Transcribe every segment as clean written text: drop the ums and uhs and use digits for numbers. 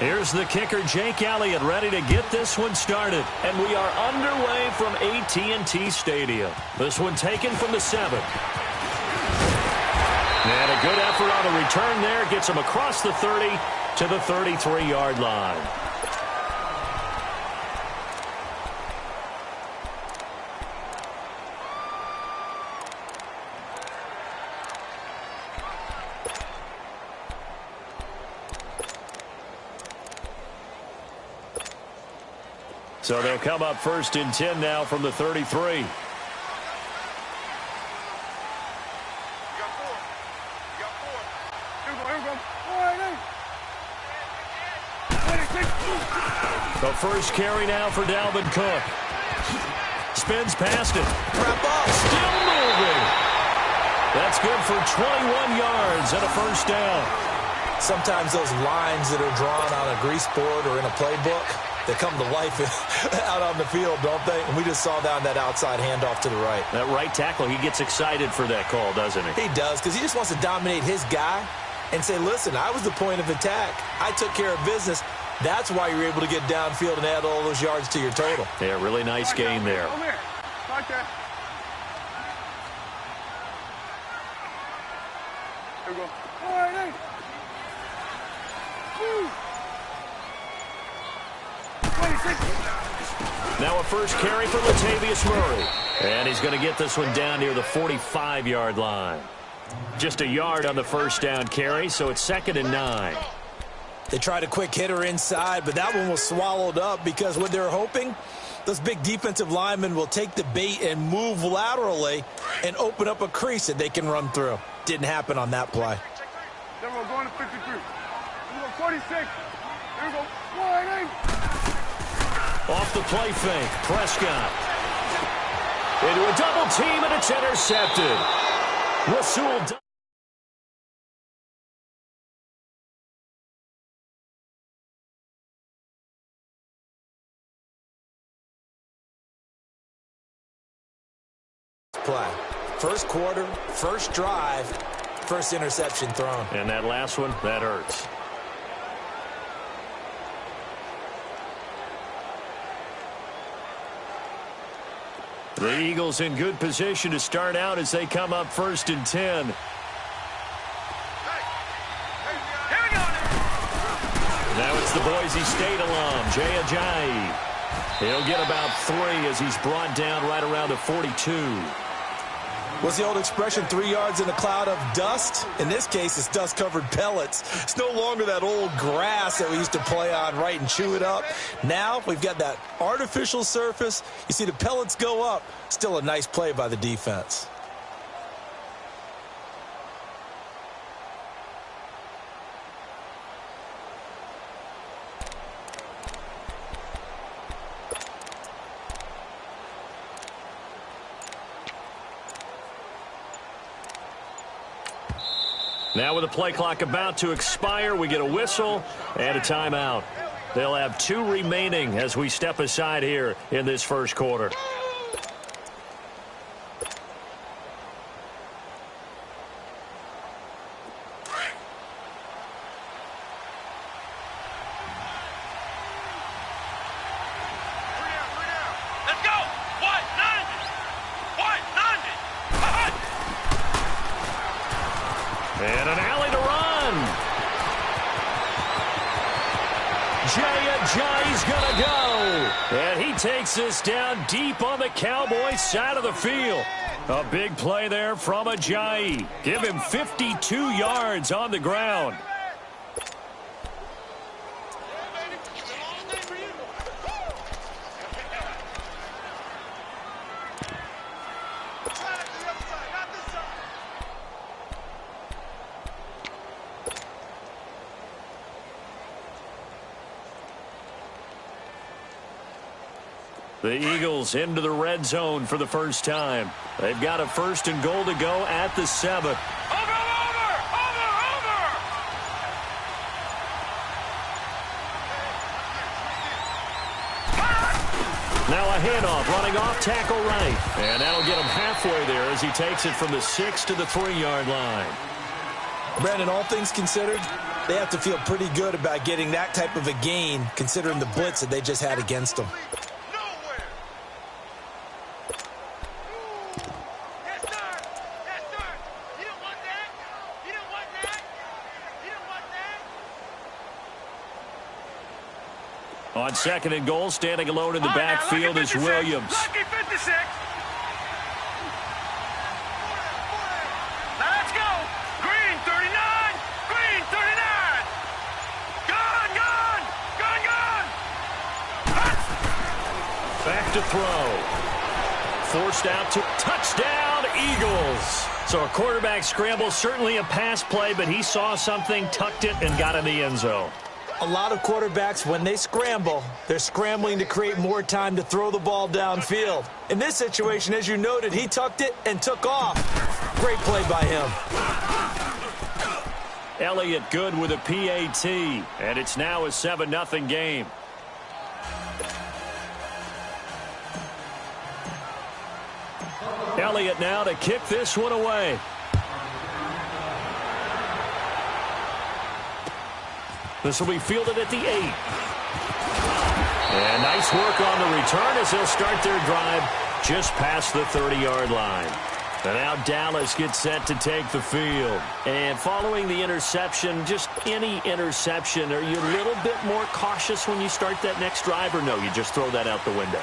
Here's the kicker, Jake Elliott, ready to get this one started. And we are underway from AT&T Stadium. This one taken from the 7. And a good effort on the return there. Gets him across the 30 to the 33-yard line. So they'll come up 1st and 10 now from the 33. The first carry now for Dalvin Cook. Spins past it. Still moving. That's good for 21 yards and a first down. Sometimes those lines that are drawn on a grease board or in a playbook, they come to life out on the field, don't they? And we just saw that on that outside handoff to the right. That right tackle, he gets excited for that call, doesn't he? He does, because he just wants to dominate his guy and say, listen, I was the point of attack. I took care of business. That's why you're able to get downfield and add all those yards to your total. Yeah, really nice game there. Come here. Right there. Here we go. All right, hey. Now a first carry for Latavius Murray. And he's going to get this one down near the 45-yard line. Just a yard on the first down carry, so it's 2nd and 9. They tried a quick hitter inside, but that one was swallowed up because what they're hoping, those big defensive linemen will take the bait and move laterally and open up a crease that they can run through. Didn't happen on that play. Then we're going to 53. Then we're 46. Here we go. 1-8. Off the play fake, Prescott. Into a double team, and it's intercepted. Rasul. Play. First quarter, first drive, first interception thrown. And that last one, that hurts. The Eagles in good position to start out as they come up 1st and 10. Now it's the Boise State alum, Jay Ajayi. He'll get about 3 as he's brought down right around the 42. What's the old expression, 3 yards in a cloud of dust? In this case, it's dust-covered pellets. It's no longer that old grass that we used to play on, right, and chew it up. Now we've got that artificial surface. You see the pellets go up. Still a nice play by the defense. Now with the play clock about to expire, we get a whistle and a timeout. They'll have 2 remaining as we step aside here in this first quarter. And an alley to run. Jay Ajayi's going to go. And he takes this down deep on the Cowboys side of the field. A big play there from Ajayi. Give him 52 yards on the ground. The Eagles into the red zone for the first time. They've got a 1st and goal to go at the 7. Over! Now a handoff, running off tackle right. And that'll get him halfway there as he takes it from the 6 to the 3-yard line. Brandon, all things considered, they have to feel pretty good about getting that type of a gain, considering the blitz that they just had against them. On 2nd and goal, standing alone in the backfield is Williams. Lucky 56. Now let's go. Green 39. Green 39. Gone. Back to throw. Forced out to touchdown, Eagles. So a quarterback scramble, certainly a pass play, but he saw something, tucked it, and got in the end zone. A lot of quarterbacks, when they scramble, they're scrambling to create more time to throw the ball downfield. In this situation, as you noted, he tucked it and took off. Great play by him. Elliott good with a PAT, and it's now a 7-0 game. Elliott now to kick this one away. This will be fielded at the 8. And nice work on the return as they'll start their drive just past the 30-yard line. And now Dallas gets set to take the field. And following the interception, just any interception, are you a little bit more cautious when you start that next drive, or no, you just throw that out the window?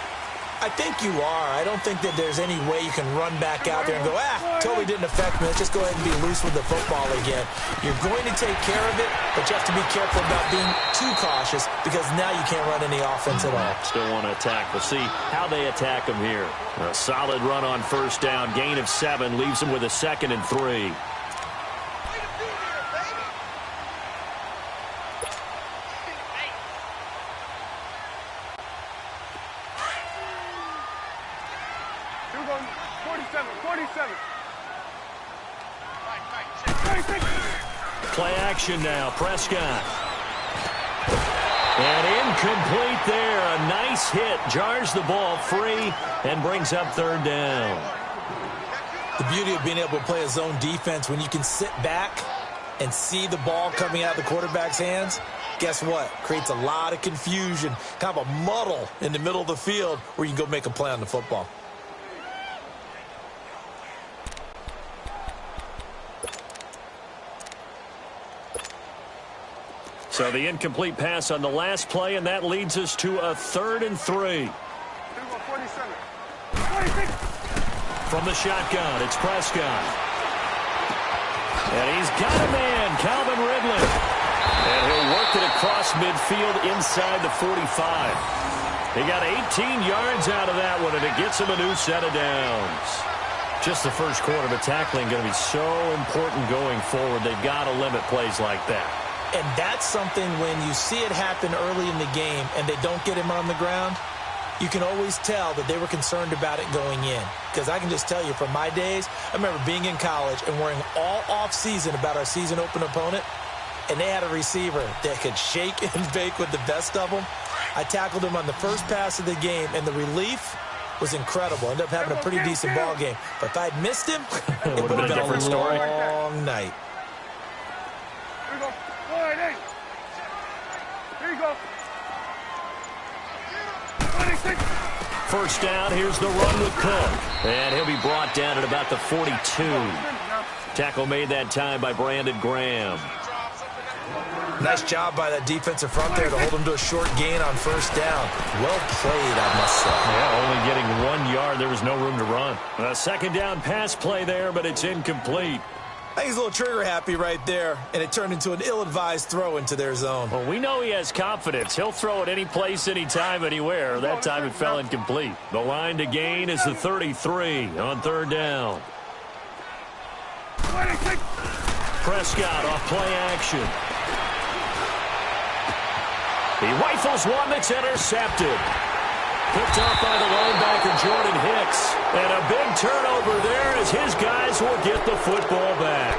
I think you are. I don't think that there's any way you can run back out there and go, totally didn't affect me. Let's just go ahead and be loose with the football again. You're going to take care of it, but you have to be careful about being too cautious because now you can't run any offense at all. Still want to attack. We'll see how they attack him here. A solid run on first down. Gain of 7 leaves him with a 2nd and 3. Play action now, Prescott. And incomplete there. A nice hit. Jars the ball free and brings up 3rd down. The beauty of being able to play a zone defense when you can sit back and see the ball coming out of the quarterback's hands, guess what? Creates a lot of confusion, kind of a muddle in the middle of the field where you can go make a play on the football. So the incomplete pass on the last play, and that leads us to a 3rd and 3. From the shotgun, it's Prescott. And he's got a man, Calvin Ridley. And he'll work it across midfield inside the 45. He got 18 yards out of that one, and it gets him a new set of downs. Just the first quarter, but tackling going to be so important going forward. They've got to limit plays like that. And that's something when you see it happen early in the game and they don't get him on the ground, you can always tell that they were concerned about it going in. Because I can just tell you from my days, I remember being in college and worrying all off-season about our season open opponent, and they had a receiver that could shake and bake with the best of them. I tackled him on the first pass of the game, and the relief was incredible. Ended up having a pretty decent ball game. But if I'd missed him, it would have been a different story. long night. Here we go. 1-8. Here you go. 26. First down, here's the run with Cook. And he'll be brought down at about the 42. Tackle made that time by Brandon Graham. Nice job by that defensive front there to hold him to a short gain on first down. Well played, I must say. Yeah, only getting 1 yard. There was no room to run. A second down pass play there, but it's incomplete. I think he's a little trigger happy right there, and it turned into an ill-advised throw into their zone. Well, we know he has confidence. He'll throw it any place, anytime, anywhere. That time it fell incomplete. The line to gain is the 33 on third down. Prescott off play action. He rifles one that's intercepted. Picked off by the linebacker, Jordan Hicks. And a big turnover there as his guys will get the football back.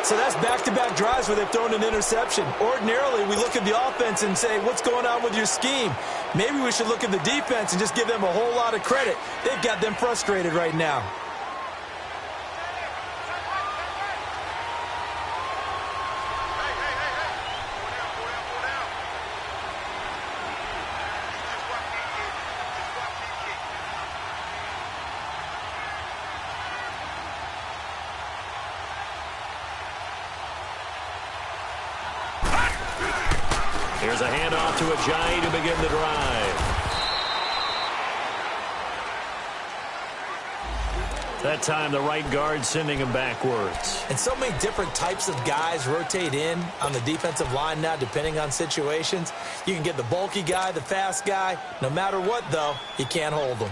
So that's back-to-back drives where they've thrown an interception. Ordinarily, we look at the offense and say, what's going on with your scheme? Maybe we should look at the defense and just give them a whole lot of credit. They've got them frustrated right now. Here's a handoff to Ajayi to begin the drive. That time, the right guard sending him backwards. And so many different types of guys rotate in on the defensive line now, depending on situations. You can get the bulky guy, the fast guy. No matter what, though, you can't hold them.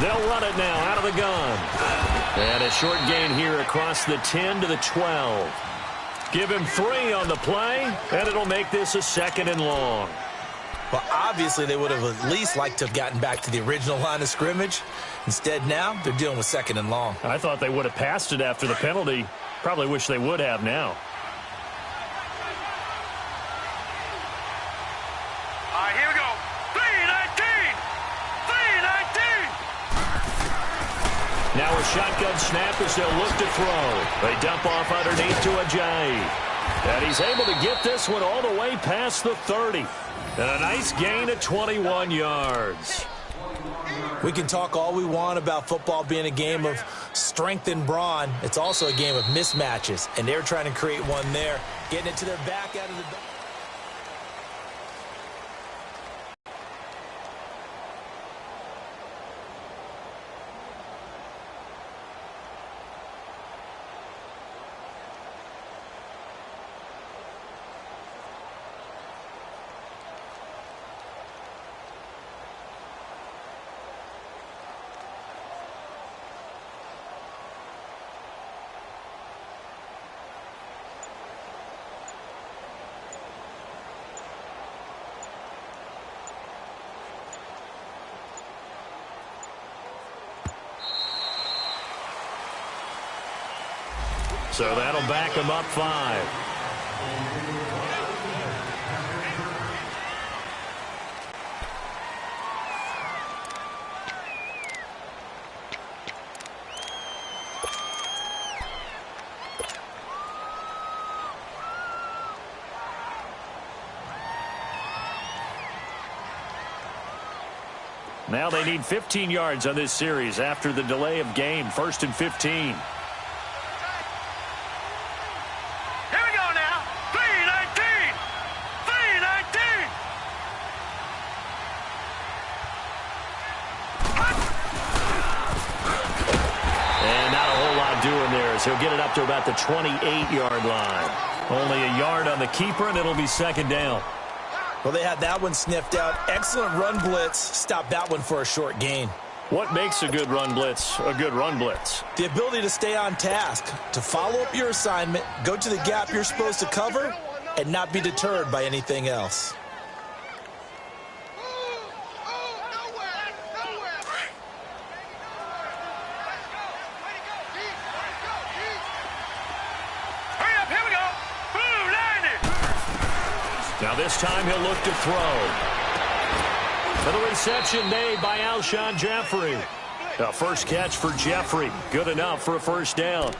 They'll run it now out of the gun. And a short gain here across the 10 to the 12. Give him 3 on the play, and it'll make this a 2nd and long. Well, obviously, they would have at least liked to have gotten back to the original line of scrimmage. Instead, now, they're dealing with 2nd and long. I thought they would have passed it after the penalty. Probably wish they would have now. All right, here we go. 3-19! 3-19! Now a shotgun snap as they'll look to throw. They dump off underneath to Ajayi. And he's able to get this one all the way past the 30. And a nice gain of 21 yards. We can talk all we want about football being a game of strength and brawn. It's also a game of mismatches, and they're trying to create one there, getting it to their back out of the... So that'll back them up 5. Now they need 15 yards on this series after the delay of game. 1st and 15. He'll get it up to about the 28-yard line. Only a yard on the keeper, and it'll be 2nd down. Well, they had that one sniffed out. Excellent run blitz. Stopped that one for a short gain. What makes a good run blitz a good run blitz? The ability to stay on task, to follow up your assignment, go to the gap you're supposed to cover, and not be deterred by anything else. Now this time he'll look to throw. For the reception made by Alshon Jeffrey. A first catch for Jeffrey. Good enough for a 1st down.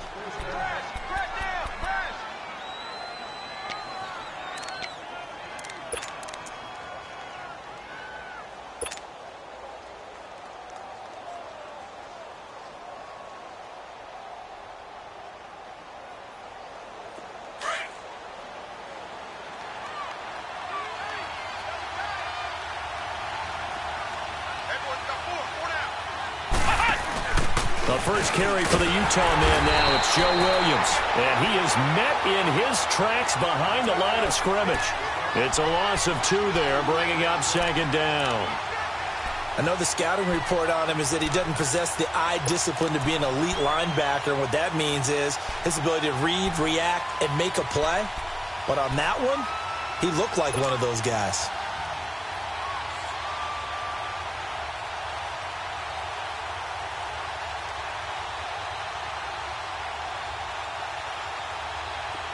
The first carry for the Utah man now. It's Joe Williams. And he is met in his tracks behind the line of scrimmage. It's a loss of 2 there, bringing up 2nd down. I know the scouting report on him is that he doesn't possess the eye discipline to be an elite linebacker. And what that means is his ability to read, react, and make a play. But on that one, he looked like one of those guys.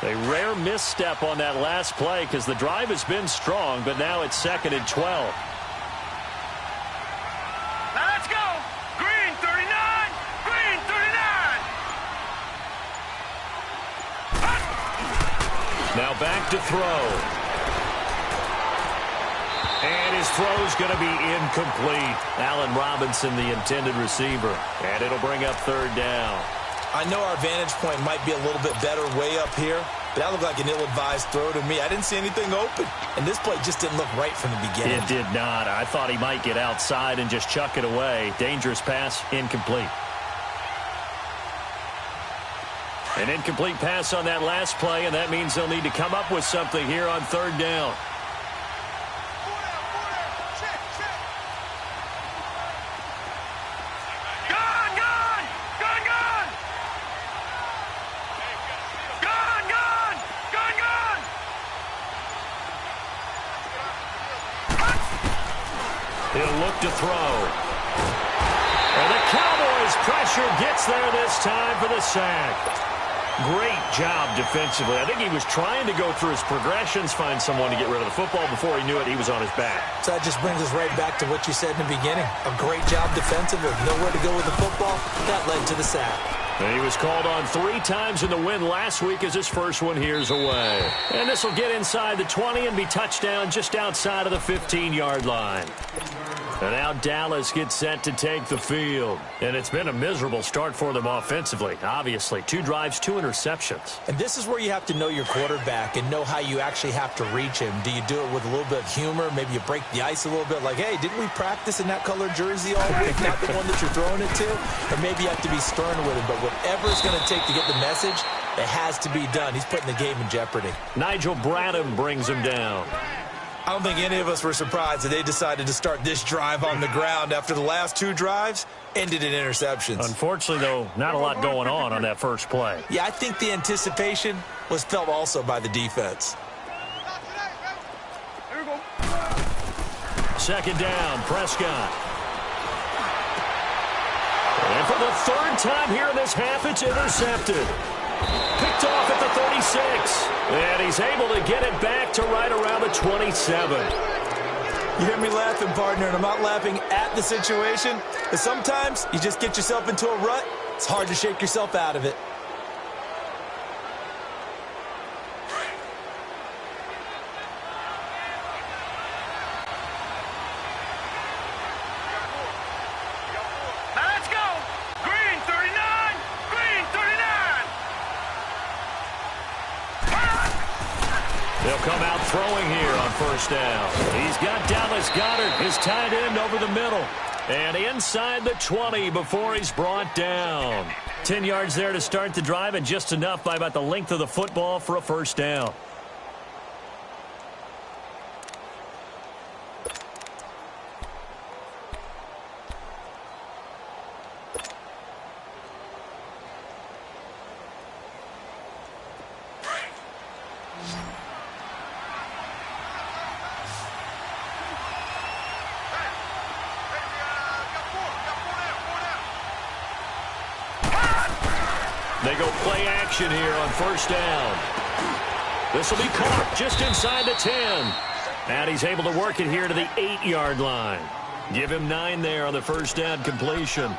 A rare misstep on that last play because the drive has been strong, but now it's 2nd and 12. Now let's go. Green 39. Green 39. Now back to throw. And His throw's going to be incomplete. Allen Robinson, the intended receiver. And it'll bring up third down. I know our vantage point might be a little bit better way up here, but that looked like an ill-advised throw to me. I didn't see anything open, and this play just didn't look right from the beginning. It did not. I thought he might get outside and just chuck it away. Dangerous pass, incomplete. An incomplete pass on that last play, and that means they'll need to come up with something here on third down. He'll look to throw. And the Cowboys' pressure gets there this time for the sack. Great job defensively. I think he was trying to go through his progressions, find someone to get rid of the football. Before he knew it, he was on his back. So that just brings us right back to what you said in the beginning. A great job defensively. Nowhere to go with the football. That led to the sack. And he was called on 3 times in the win last week as his first one here's away. And this will get inside the 20 and be touchdown just outside of the 15-yard line. And now Dallas gets set to take the field. And it's been a miserable start for them offensively, obviously. 2 drives, 2 interceptions. And this is where you have to know your quarterback and know how you actually have to reach him. Do you do it with a little bit of humor? Maybe you break the ice a little bit like, hey, didn't we practice in that colored jersey all week? Not the one that you're throwing it to? Or maybe you have to be stern with him. But whatever it's going to take to get the message, it has to be done. He's putting the game in jeopardy. Nigel Bradham brings him down. I don't think any of us were surprised that they decided to start this drive on the ground after the last 2 drives ended in interceptions. Unfortunately, though, not a lot going on that first play. Yeah, I think the anticipation was felt also by the defense. Second down, Prescott. And for the 3rd time here in this half, it's intercepted. Picked off at the 36. And he's able to get it back to right around the 27. You hear me laughing, partner, and I'm not laughing at the situation. But sometimes you just get yourself into a rut. It's hard to shake yourself out of it. They'll come out throwing here on first down. He's got Dallas Goedert, his tight end, over the middle. And inside the 20 before he's brought down. 10 yards there to start the drive, and just enough by about the length of the football for a first down. They go play action here on first down. This will be caught just inside the 10. And he's able to work it here to the 8-yard line. Give him 9 there on the first down completion.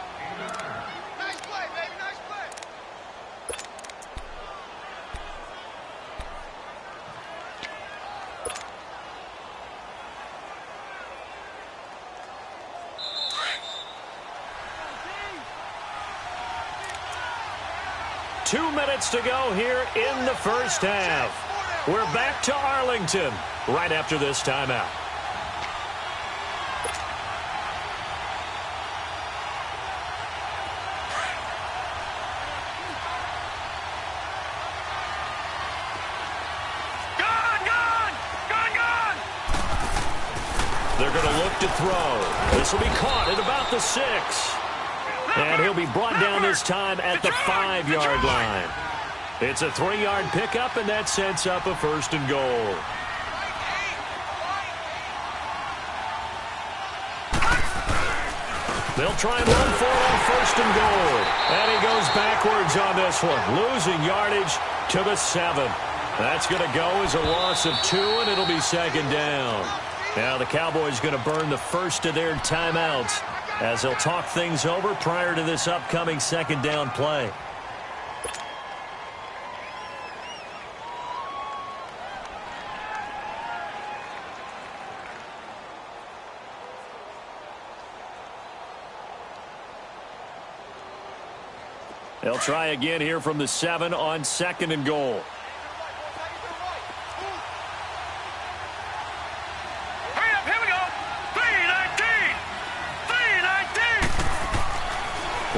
Nice play, baby. Nice play. Two minutes to go here in the first half. We're back to Arlington right after this timeout. They're going to look to throw. This will be caught at about the 6. And he'll be brought down this time at the 5-yard line. It's a 3-yard pickup, and that sets up a first and goal. They'll try and run for it on first and goal. And he goes backwards on this one, losing yardage to the 7. That's going to go as a loss of 2, and it'll be second down. Now the Cowboys going to burn the first of their timeouts as they'll talk things over prior to this upcoming second down play. They'll try again here from the 7 on 2nd and goal. Hurry up, here we go. 3-19.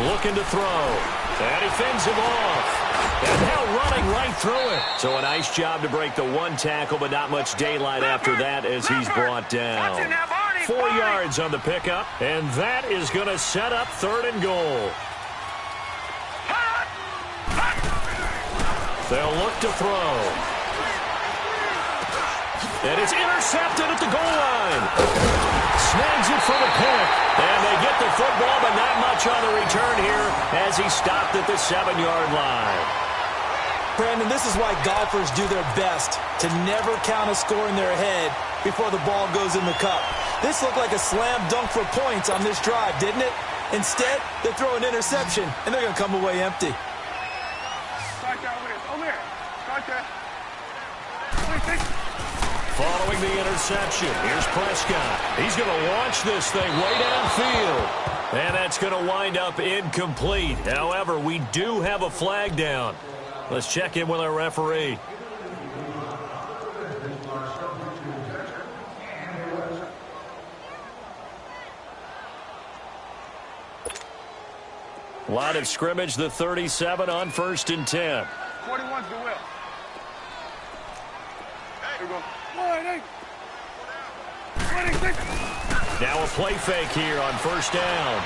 3-19. Looking to throw. And he fends him off. And now running right through it. So a nice job to break the 1 tackle, but not much daylight after that as he's brought down. 4 yards on the pickup, and that is going to set up 3rd and goal. They'll look to throw. And it's intercepted at the goal line. Snags it for the pick. And they get the football, but not much on the return here as he stopped at the 7-yard line. Brandon, this is why golfers do their best to never count a score in their head before the ball goes in the cup. This looked like a slam dunk for points on this drive, didn't it? Instead, they throw an interception, and they're going to come away empty. Following the interception, here's Prescott. He's going to launch this thing way downfield. And that's going to wind up incomplete. However, we do have a flag down. Let's check in with our referee. Line of scrimmage, the 37 on 1st and 10. 41's the will. Here we go. 1-8. 26. Now a play fake here on 1st down.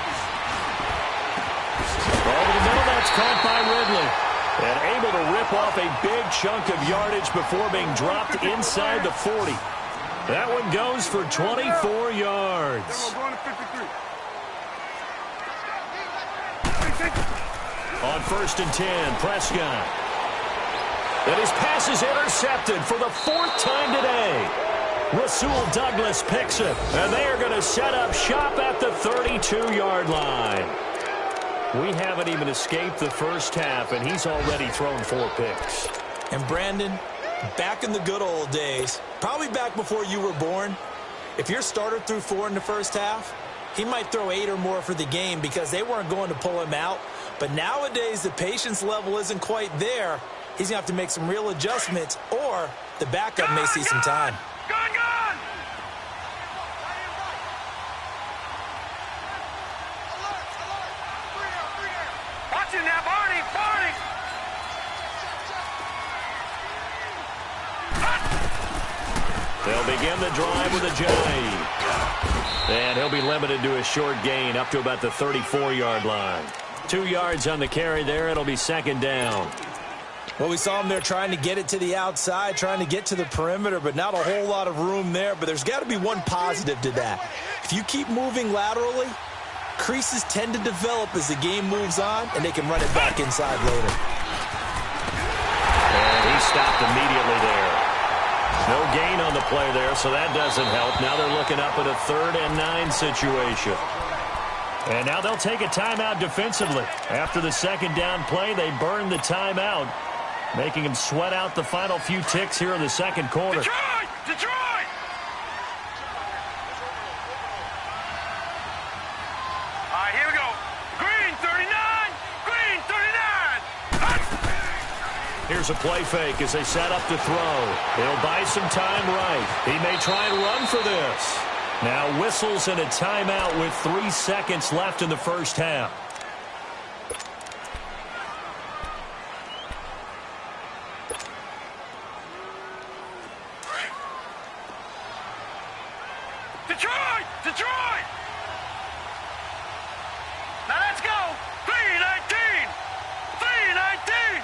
Over the middle, that's caught by Ridley. And able to rip off a big chunk of yardage before being dropped inside the 40. That one goes for 24 yards. Then we're going to 53. On 1st and 10, Prescott. And his pass is intercepted for the 4th time today. Rasul Douglas picks it, and they are going to set up shop at the 32-yard line. We haven't even escaped the first half, and he's already thrown 4 picks. And Brandon, back in the good old days, probably back before you were born, if your starter threw 4 in the first half, he might throw 8 or more for the game because they weren't going to pull him out. But nowadays, the patience level isn't quite there. He's going to have to make some real adjustments, or the backup may see some time. Gone! Watch it now, Barney! They'll begin the drive with a J. And he'll be limited to a short gain up to about the 34-yard line. 2 yards on the carry there. It'll be 2nd down. Well, we saw him there trying to get it to the outside, trying to get to the perimeter, but not a whole lot of room there. But there's got to be one positive to that. If you keep moving laterally, creases tend to develop as the game moves on, and they can run it back inside later. And he stopped immediately there. No gain on the play there, so that doesn't help. Now they're looking up at a 3rd and 9 situation. And now they'll take a timeout defensively. After the 2nd down play, they burn the timeout, making him sweat out the final few ticks here in the 2nd quarter. Detroit! All right, here we go. Green 39! Green 39! Here's a play fake as they set up to throw. He'll buy some time right. He may try and run for this. Now whistles and a timeout with 3 seconds left in the first half. Detroit! Now let's go! 3-19! 3-19!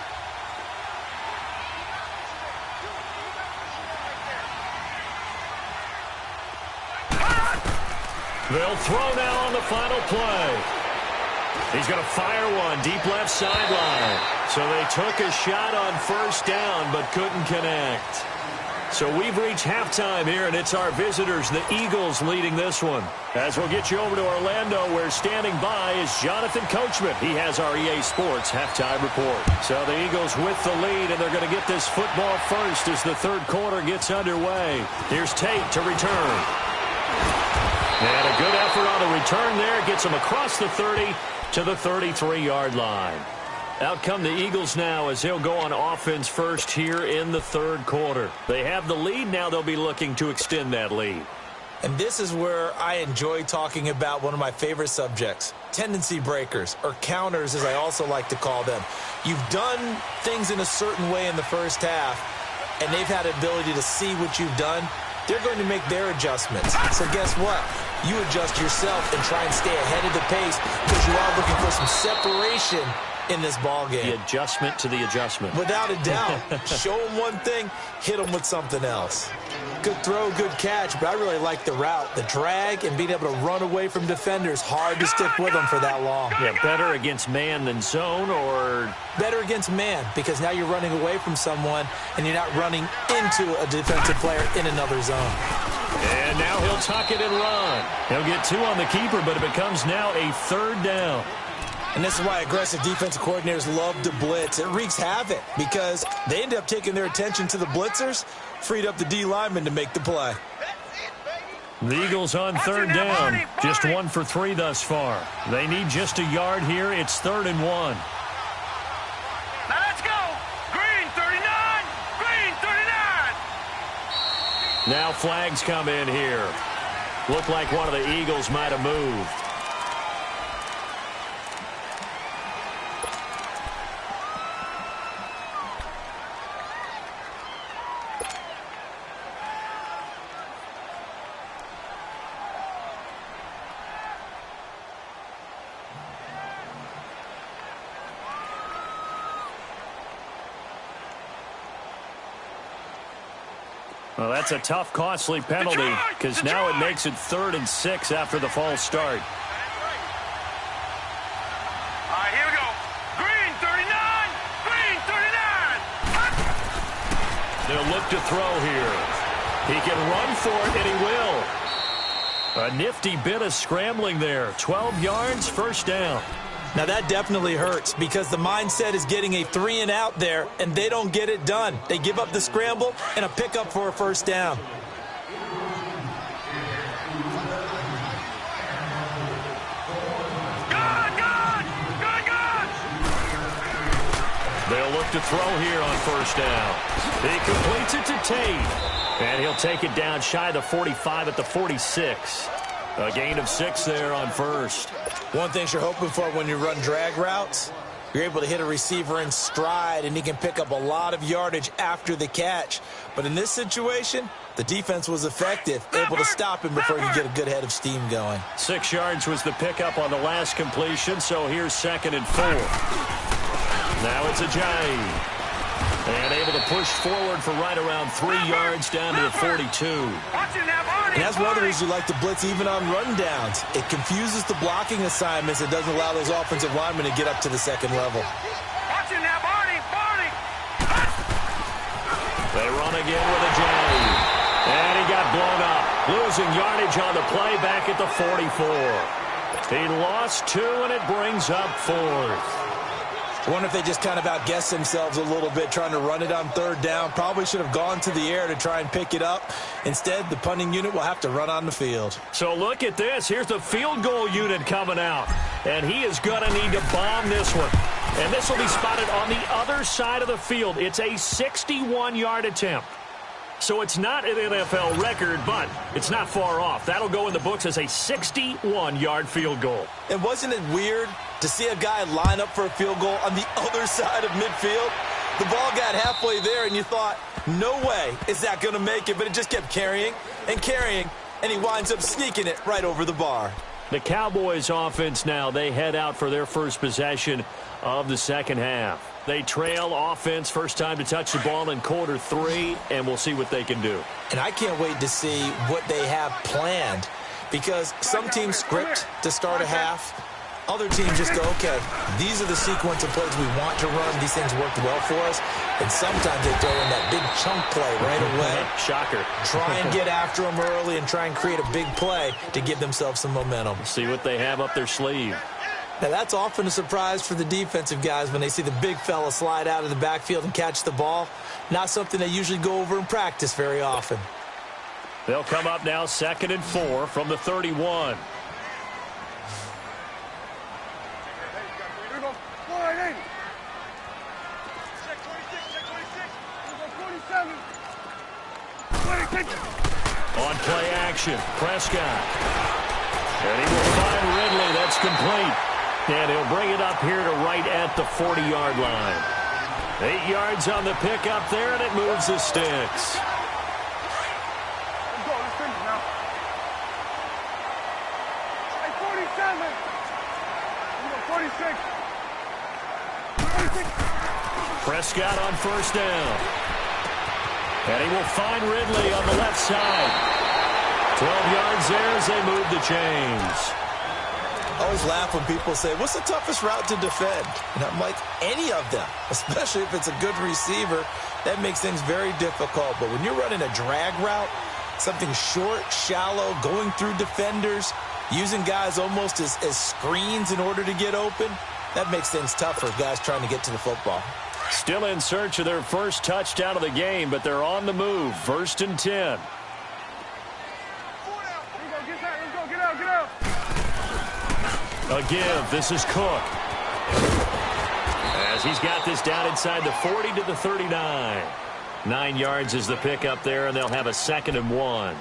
They'll throw now on the final play. He's going to fire one deep left sideline. So they took a shot on 1st down but couldn't connect. So we've reached halftime here, and it's our visitors, the Eagles, leading this one. As we'll get you over to Orlando, where standing by is Jonathan Coachman. He has our EA Sports halftime report. So the Eagles with the lead, and they're going to get this football first as the 3rd quarter gets underway. Here's Tate to return. And a good effort on the return there. Gets him across the 30 to the 33-yard line. Out come the Eagles now as they'll go on offense first here in the third quarter. They have the lead. Now they'll be looking to extend that lead. And this is where I enjoy talking about one of my favorite subjects, tendency breakers, or counters as I also like to call them. You've done things in a certain way in the first half, and they've had the ability to see what you've done. They're going to make their adjustments. So guess what? You adjust yourself and try and stay ahead of the pace because you are looking for some separation in this ball game. The adjustment to the adjustment. Without a doubt. Show them one thing, hit them with something else. Good throw, good catch, but I really like the route, the drag, and being able to run away from defenders. Hard to stick with them for that long. Yeah, better against man than zone, or? Better against man, because now you're running away from someone, and you're not running into a defensive player in another zone. And now he'll tuck it and run. He'll get 2 on the keeper, but it becomes now a third down. And this is why aggressive defensive coordinators love to blitz. It wreaks havoc because they end up taking their attention to the blitzers, freed up the D lineman to make the play. The Eagles on third down. Just 1 for 3 thus far. They need just a yard here. It's 3rd and 1. Now let's go. Green 39. Green 39. Now flags come in here. Looked like one of the Eagles might have moved. Well, that's a tough, costly penalty because now it makes it 3rd and 6 after the false start. All right, here we go. Green 39. Green 39. They'll look to throw here. He can run for it, and he will. A nifty bit of scrambling there. 12 yards, first down. Now that definitely hurts because the mindset is getting a 3 and out there, and they don't get it done. They give up the scramble and a pickup for a first down. They'll look to throw here on first down. He completes it to Tate. And he'll take it down shy of the 45 at the 46. A gain of 6 there on first. One thing you're hoping for when you run drag routes, you're able to hit a receiver in stride, and he can pick up a lot of yardage after the catch. But in this situation, the defense was effective, able to stop him before he could get a good head of steam going. 6 yards was the pickup on the last completion, so here's 2nd and 4. Now it's Ajayi. And able to push forward for right around 3 yards down to the 42. And that's one of the reasons you like to blitz even on rundowns. It confuses the blocking assignments. It doesn't allow those offensive linemen to get up to the second level. They run again with Ajayi. And he got blown up. Losing yardage on the play back at the 44. He lost 2, and it brings up 4th. I wonder if they just kind of outguessed themselves a little bit trying to run it on 3rd down. Probably should have gone to the air to try and pick it up. Instead, the punting unit will have to run on the field. So look at this. Here's the field goal unit coming out. And he is going to need to bomb this one. And this will be spotted on the other side of the field. It's a 61-yard attempt. So it's not an NFL record, but it's not far off. That'll go in the books as a 61-yard field goal. And wasn't it weird to see a guy line up for a field goal on the other side of midfield? The ball got halfway there, and you thought, no way is that going to make it. But it just kept carrying, and he winds up sneaking it right over the bar. The Cowboys offense now, they head out for their first possession of the second half. They trail offense, first time to touch the ball in quarter 3, and we'll see what they can do. And I can't wait to see what they have planned, because some teams script to start a half. Other teams just go, okay, these are the sequence of plays we want to run. These things worked well for us. And sometimes they throw in that big chunk play right away. Shocker. Try and get after them early and try and create a big play to give themselves some momentum. See what they have up their sleeve. Now, that's often a surprise for the defensive guys when they see the big fella slide out of the backfield and catch the ball. Not something they usually go over in practice very often. They'll come up now 2nd and 4 from the 31. play action. Prescott. And he will find Ridley. That's complete. And he'll bring it up here to right at the 40-yard line. 8 yards on the pickup there, and it moves the sticks. Let's go. Let's finish now. Hey, 47. We go 46. 46. Prescott on first down. And he will find Ridley on the left side. 12 yards there as they move the chains. I always laugh when people say, what's the toughest route to defend? And I'm like, any of them, especially if it's a good receiver. That makes things very difficult. But when you're running a drag route, something short, shallow, going through defenders, using guys almost as screens in order to get open, that makes things tough for guys trying to get to the football. Still in search of their first touchdown of the game, but they're on the move. 1st and 10. A give. This is Cook. As he's got this down inside the 40 to the 39. 9 yards is the pickup there, and they'll have a 2nd and 1.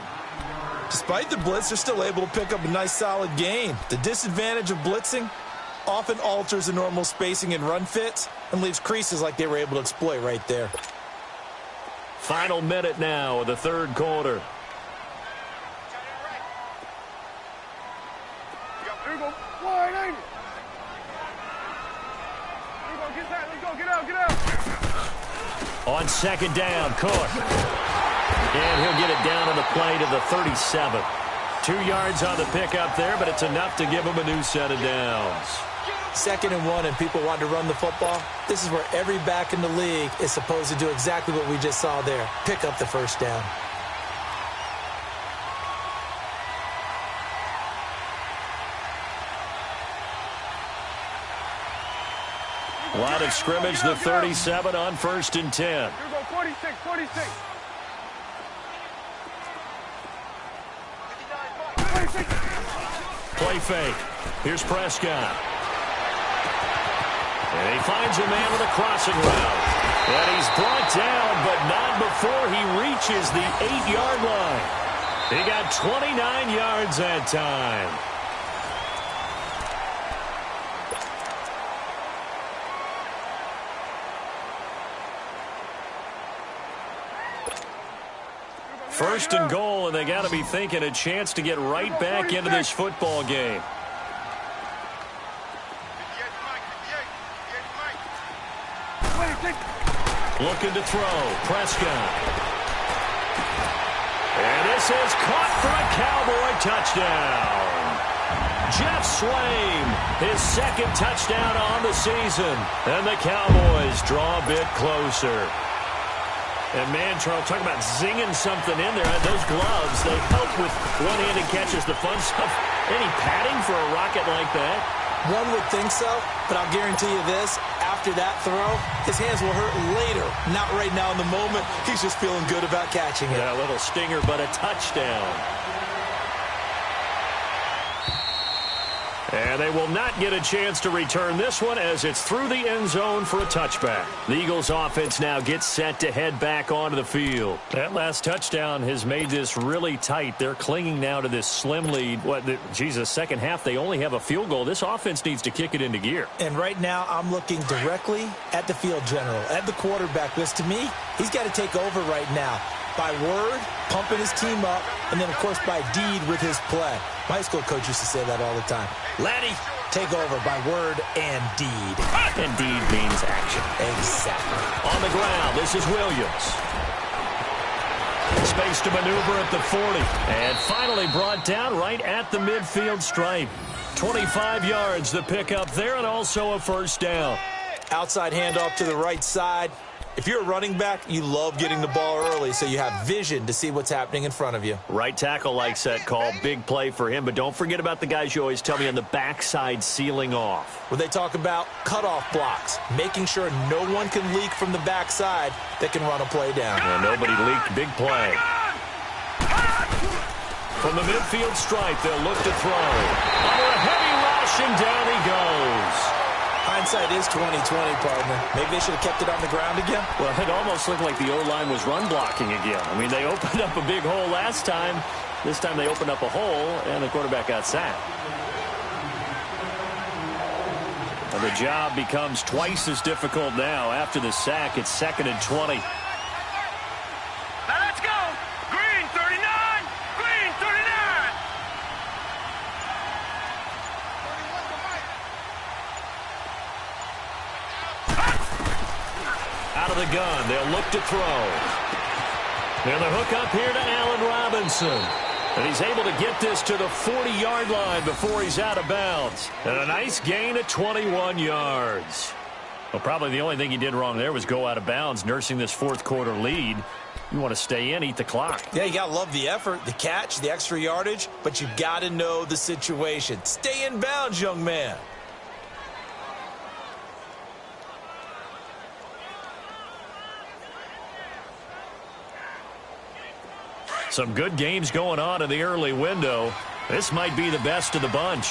Despite the blitz, they're still able to pick up a nice, solid gain. The disadvantage of blitzing often alters the normal spacing and run fits and leaves creases like they were able to exploit right there. Final minute now of the 3rd quarter. Here we go. 180. Here we go. Get that. Let's go. Get out. Get out. On 2nd down, Cook. And he'll get it down on the play to the 37. 2 yards on the pickup there, but it's enough to give him a new set of downs. 2nd and 1 and people want to run the football. This is where every back in the league is supposed to do exactly what we just saw there. Pick up the first down. Line of scrimmage, the 37 on 1st and 10. Here we go. 46. 46. 46. Play fake. Here's Prescott. And he finds a man with a crossing route. And he's brought down, but not before he reaches the 8-yard line. He got 29 yards that time. First and goal, and they got to be thinking a chance to get right back into this football game. Looking to throw. Prescott. And this is caught for a Cowboy touchdown. Jeff Swaim, his 2nd touchdown on the season. And the Cowboys draw a bit closer. And, man, Charles, talking about zinging something in there. Those gloves, they help with one-handed catches, the fun stuff. Any padding for a rocket like that? One would think so, but I'll guarantee you this. After that throw, his hands will hurt later. Not right now in the moment. He's just feeling good about catching it. Yeah, a little stinger, but a touchdown. And they will not get a chance to return this one as it's through the end zone for a touchback. The Eagles offense now gets set to head back onto the field. That last touchdown has made this really tight. They're clinging now to this slim lead. Second half, they only have a field goal. This offense needs to kick it into gear. And right now, I'm looking directly at the field general, at the quarterback, because to me, he's got to take over right now. By word, pumping his team up, and then, of course, by deed with his play. My high school coach used to say that all the time. Laddie, take over by word and deed. And deed means action. Exactly. On the ground, this is Williams. Space to maneuver at the 40. And finally brought down right at the midfield stripe. 25 yards the pickup there, and also a first down. Outside handoff to the right side. If you're a running back, you love getting the ball early so you have vision to see what's happening in front of you. Right tackle likes that call. Big play for him. But don't forget about the guys you always tell me on the backside sealing off. Where they talk about cutoff blocks, making sure no one can leak from the backside that can run a play down. And nobody leaked. Big play. From the midfield stripe, they'll look to throw. Under a heavy rush, and down he goes. Hindsight is 20/20, partner. Maybe they should have kept it on the ground again. Well, it almost looked like the O-line was run blocking again. I mean, they opened up a big hole last time. This time they opened up a hole, and the quarterback got sacked. And the job becomes twice as difficult now. After the sack, it's 2nd and 20. Now let's go. Green 39. Green 39. Out of the gun, they'll look to throw. And the hook up here to Allen Robinson. And he's able to get this to the 40-yard line before he's out of bounds. And a nice gain of 21 yards. Well, probably the only thing he did wrong there was go out of bounds, nursing this fourth-quarter lead. You want to stay in, eat the clock. Yeah, you got to love the effort, the catch, the extra yardage, but you got to know the situation. Stay in bounds, young man. Some good games going on in the early window. This might be the best of the bunch.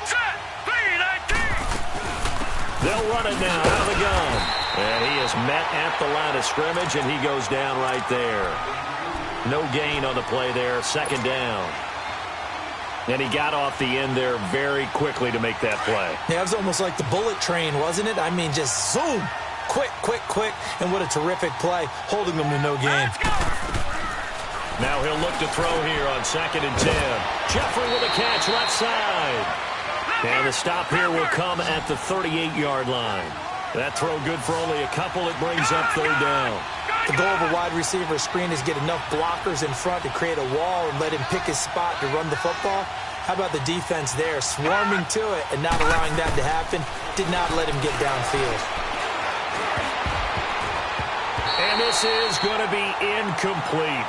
Set. 3-19. They'll run it now out of the gun. And he is met at the line of scrimmage, and he goes down right there. No gain on the play there, 2nd down. And he got off the end there very quickly to make that play. Yeah, it was almost like the bullet train, wasn't it? I mean, just zoom. Quick, quick, quick, and what a terrific play, holding them to no gain. Now he'll look to throw here on 2nd and 10. Jeffrey with a catch left side. And the stop here will come at the 38-yard line. That throw good for only a couple. It brings up 3rd down. The goal of a wide receiver screen is get enough blockers in front to create a wall and let him pick his spot to run the football. How about the defense there, swarming to it and not allowing that to happen? Did not let him get downfield. And this is going to be incomplete.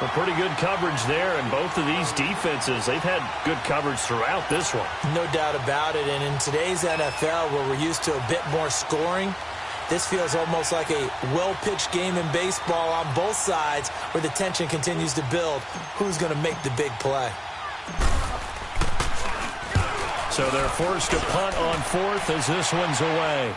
A pretty good coverage there, and both of these defenses, they've had good coverage throughout this one. No doubt about it, and in today's NFL, where we're used to a bit more scoring, this feels almost like a well-pitched game in baseball on both sides, where the tension continues to build. Who's going to make the big play? So they're forced to punt on 4th as this one's away.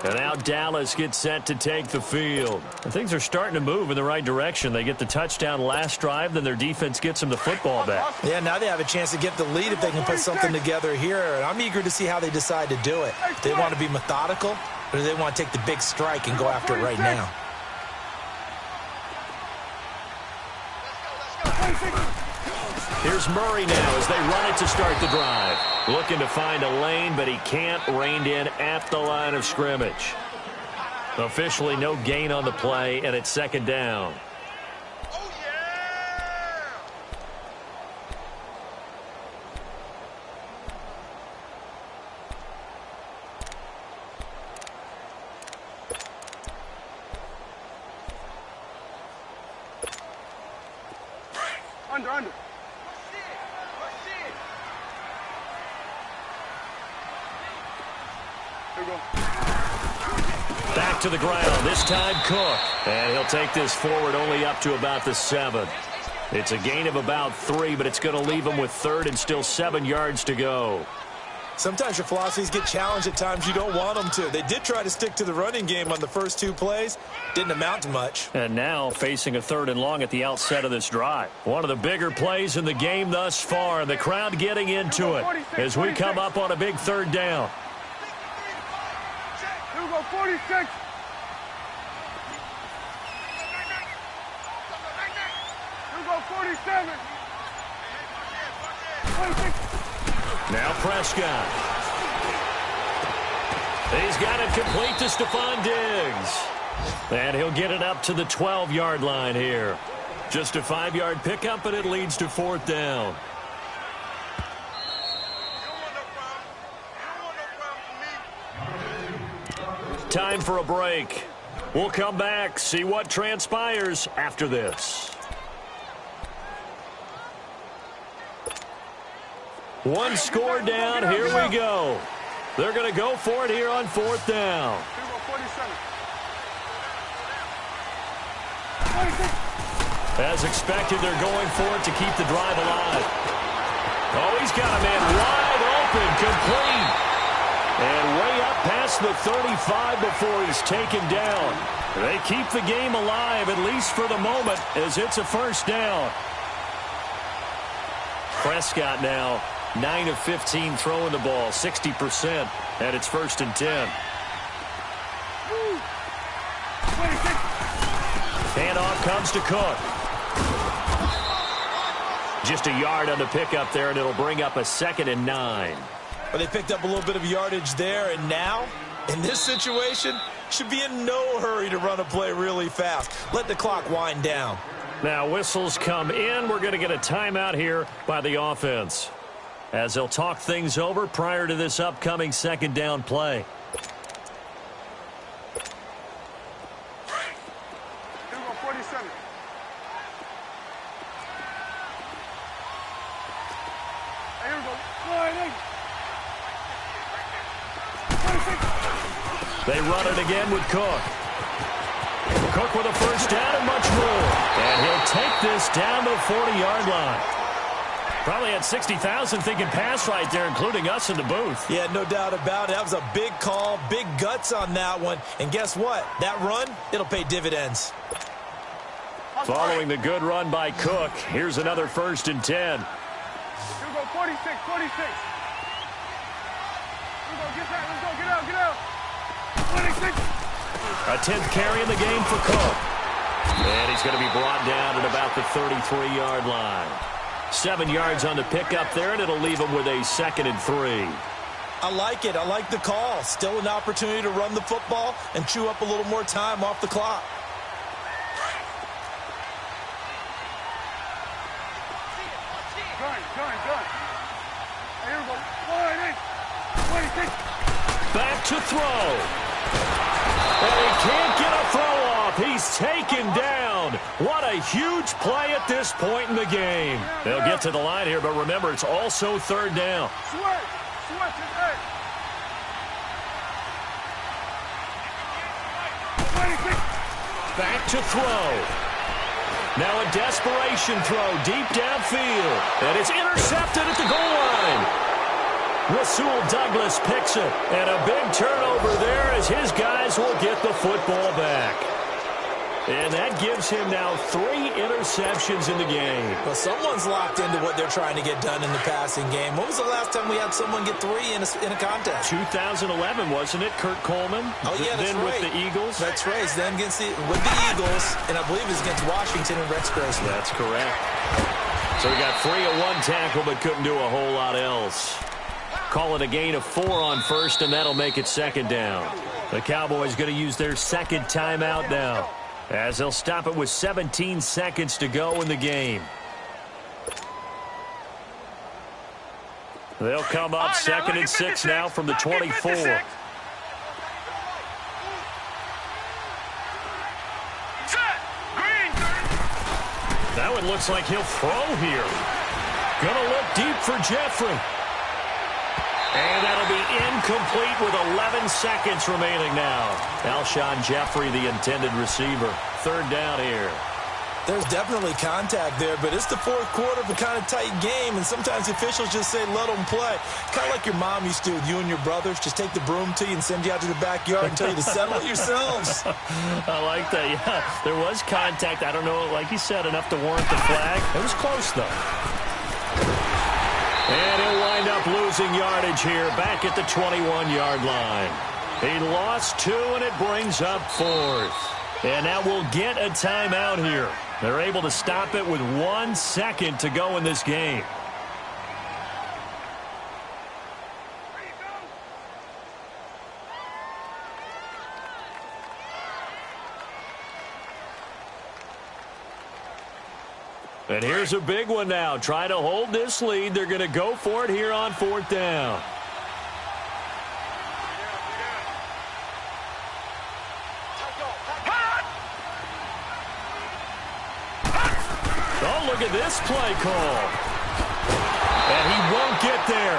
And now Dallas gets set to take the field. And things are starting to move in the right direction. They get the touchdown last drive, then their defense gets them the football back. Yeah, now they have a chance to get the lead if they can put something together here. And I'm eager to see how they decide to do it. Do they want to be methodical, or do they want to take the big strike and go after it right now? Here's Murray now as they run it to start the drive. Looking to find a lane, but he can't. Reined in at the line of scrimmage. Officially no gain on the play, and it's 2nd down. Under. Back to the ground, this time Cook. And he'll take this forward only up to about the 7. It's a gain of about 3, but it's going to leave him with 3rd and still 7 yards to go. Sometimes your philosophies get challenged at times you don't want them to. They did try to stick to the running game on the first 2 plays. Didn't amount to much. And now facing a 3rd and long at the outset of this drive. One of the bigger plays in the game thus far, and the crowd getting into it as we come up on a big 3rd down. Here we go, 46. Here we go, 47. 26. Now Prescott. He's got it complete to Stephon Diggs. And he'll get it up to the 12-yard line here. Just a 5-yard pickup, and it leads to 4th down. Time for a break. We'll come back, see what transpires after this. One score down, here we go. They're going to go for it here on 4th down. As expected, they're going for it to keep the drive alive. Oh, he's got a man wide open, complete. And way up past the 35 before he's taken down. They keep the game alive, at least for the moment, as it's a first down. Prescott now 9 of 15 throwing the ball, 60%, and it's 1st and 10. Handoff comes to Cook. Just a yard on the pickup there, and it'll bring up a 2nd and 9. Well, they picked up a little bit of yardage there, and now, in this situation, should be in no hurry to run a play really fast. Let the clock wind down. Now whistles come in. We're going to get a timeout here by the offense, as they'll talk things over prior to this upcoming 2nd down play. They run it again with Cook. Cook with a first down and much more. And he'll take this down to the 40-yard line. Probably had 60,000 thinking pass right there, including us in the booth. Yeah, no doubt about it. That was a big call, big guts on that one. And guess what? That run, it'll pay dividends. Following the good run by Cook, here's another 1st and 10. Here we go, 46, 46. Here we go, get that, let's go, get out, get out. 26. A 10th carry in the game for Cook. And he's going to be brought down at about the 33-yard line. 7 yards on the pickup there, and it'll leave him with a 2nd and 3. I like it. I like the call. Still an opportunity to run the football and chew up a little more time off the clock. Gun. Here we go. 26. Back to throw. And he can't get a throw off. He's taken down. What a huge play at this point in the game. They'll get to the line here, but remember, it's also 3rd down. Switch his head. 26. Back to throw. Now a desperation throw deep downfield. And it's intercepted at the goal line. Rasul Douglas picks it. And a big turnover there as his guys will get the football back. And that gives him now 3 interceptions in the game. Well, someone's locked into what they're trying to get done in the passing game. When was the last time we had someone get 3 in a contest? 2011, wasn't it, Kurt Coleman? Oh, yeah, that's then right. with the Eagles. That's right. Then with the Eagles, and I believe it's against Washington and Rex Grossman. That's correct. So we got 3 at 1 tackle, but couldn't do a whole lot else. Call it a gain of 4 on 1st, and that'll make it 2nd down. The Cowboys going to use their 2nd timeout now, as they'll stop it with 17 seconds to go in the game. They'll come up 2nd and 6 now from the 24. That one looks like he'll throw here. Gonna look deep for Jeffrey. And that'll be incomplete with 11 seconds remaining now. Alshon Jeffrey, the intended receiver. 3rd down here. There's definitely contact there, but it's the 4th quarter of a kind of tight game, and sometimes officials just say, let them play. Kind of like your mom used to with you and your brothers. Just take the broom to you and send you out to the backyard and tell you to settle it yourselves. I like that, yeah. There was contact. I don't know, like you said, enough to warrant the flag. It was close, though. And he'll wind up losing yardage here back at the 21-yard line. He lost 2, and it brings up 4th. And now we'll get a timeout here. They're able to stop it with 1 second to go in this game. And here's a big one now. Trying to hold this lead. They're going to go for it here on 4th down. Oh, look at this play call. And he won't get there.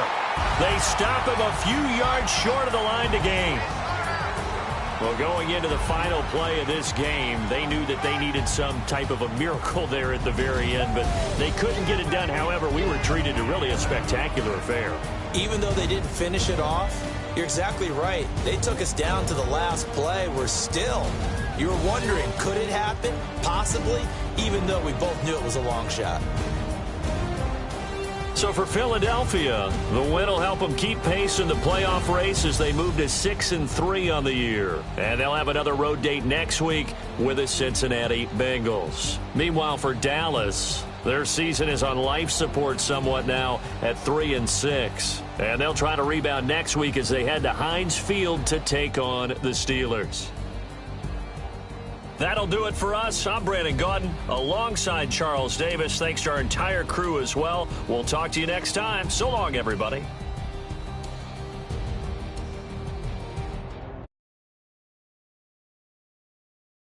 They stop him a few yards short of the line to gain. Well, going into the final play of this game, they knew that they needed some type of a miracle there at the very end, but they couldn't get it done. However, we were treated to really a spectacular affair. Even though they didn't finish it off, you're exactly right. They took us down to the last play. We're still, you were wondering, could it happen? Possibly, even though we both knew it was a long shot. So for Philadelphia, the win will help them keep pace in the playoff race as they move to 6-3 on the year. And they'll have another road date next week with the Cincinnati Bengals. Meanwhile, for Dallas, their season is on life support somewhat now at 3-6. And they'll try to rebound next week as they head to Heinz Field to take on the Steelers. That'll do it for us. I'm Brandon Gaudin alongside Charles Davis. Thanks to our entire crew as well. We'll talk to you next time. So long, everybody.